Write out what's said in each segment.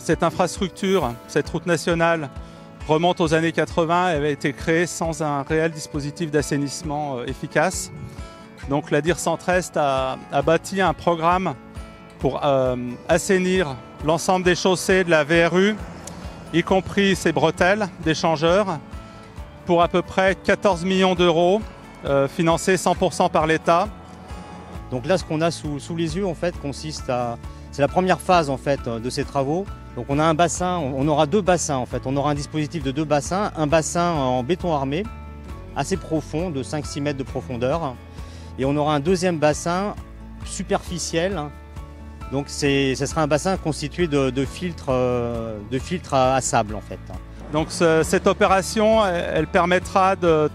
Cette infrastructure, cette route nationale, remonte aux années 80 et avait été créée sans un réel dispositif d'assainissement efficace. Donc la DIR Centre-Est a bâti un programme pour assainir l'ensemble des chaussées de la VRU, y compris ses bretelles d'échangeurs, pour à peu près 14 millions d'euros, financés 100% par l'État. Donc là, ce qu'on a sous les yeux, en fait, consiste à... C'est la première phase, en fait, de ces travaux. Donc on a un bassin, on aura deux bassins, en fait. On aura un dispositif de deux bassins, un bassin en béton armé, assez profond, de 5-6 mètres de profondeur. Et on aura un deuxième bassin superficiel. Donc ce sera un bassin constitué de filtres à sable, en fait. Donc cette opération, elle permettra de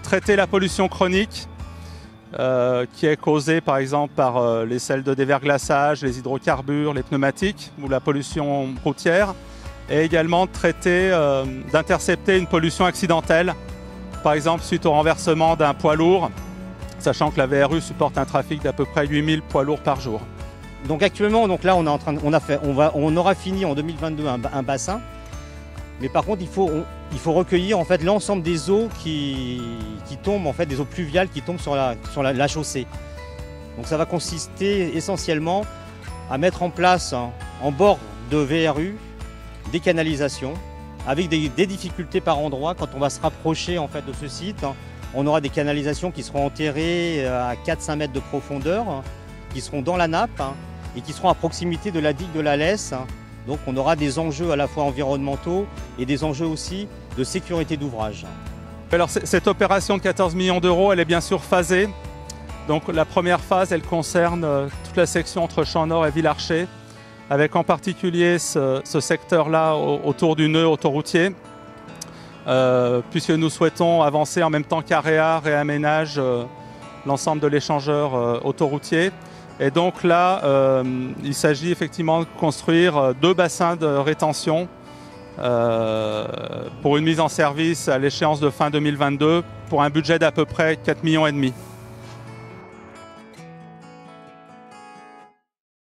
traiter la pollution chronique qui est causée par exemple par les sels de déverglaçage, les hydrocarbures, les pneumatiques ou la pollution routière, et également de traiter, d'intercepter une pollution accidentelle, par exemple suite au renversement d'un poids lourd, sachant que la VRU supporte un trafic d'à peu près 8000 poids lourds par jour. Donc actuellement, là, on aura fini en 2022 un bassin. Mais par contre, il faut recueillir en fait l'ensemble des eaux qui tombent, en fait, des eaux pluviales qui tombent sur la chaussée. Donc ça va consister essentiellement à mettre en place en bord de VRU des canalisations avec des difficultés par endroit. Quand on va se rapprocher en fait de ce site, on aura des canalisations qui seront enterrées à 4-5 mètres de profondeur, qui seront dans la nappe et qui seront à proximité de la digue de la Lesse. Donc on aura des enjeux à la fois environnementaux et des enjeux aussi de sécurité d'ouvrage. Alors cette opération de 14 millions d'euros, elle est bien sûr phasée. Donc la première phase, elle concerne toute la section entre Champ-Nord et Villarcher, avec en particulier ce secteur-là autour du nœud autoroutier, puisque nous souhaitons avancer en même temps qu'AREA réaménage l'ensemble de l'échangeur autoroutier. Et donc là, il s'agit effectivement de construire deux bassins de rétention pour une mise en service à l'échéance de fin 2022 pour un budget d'à peu près 4,5 millions.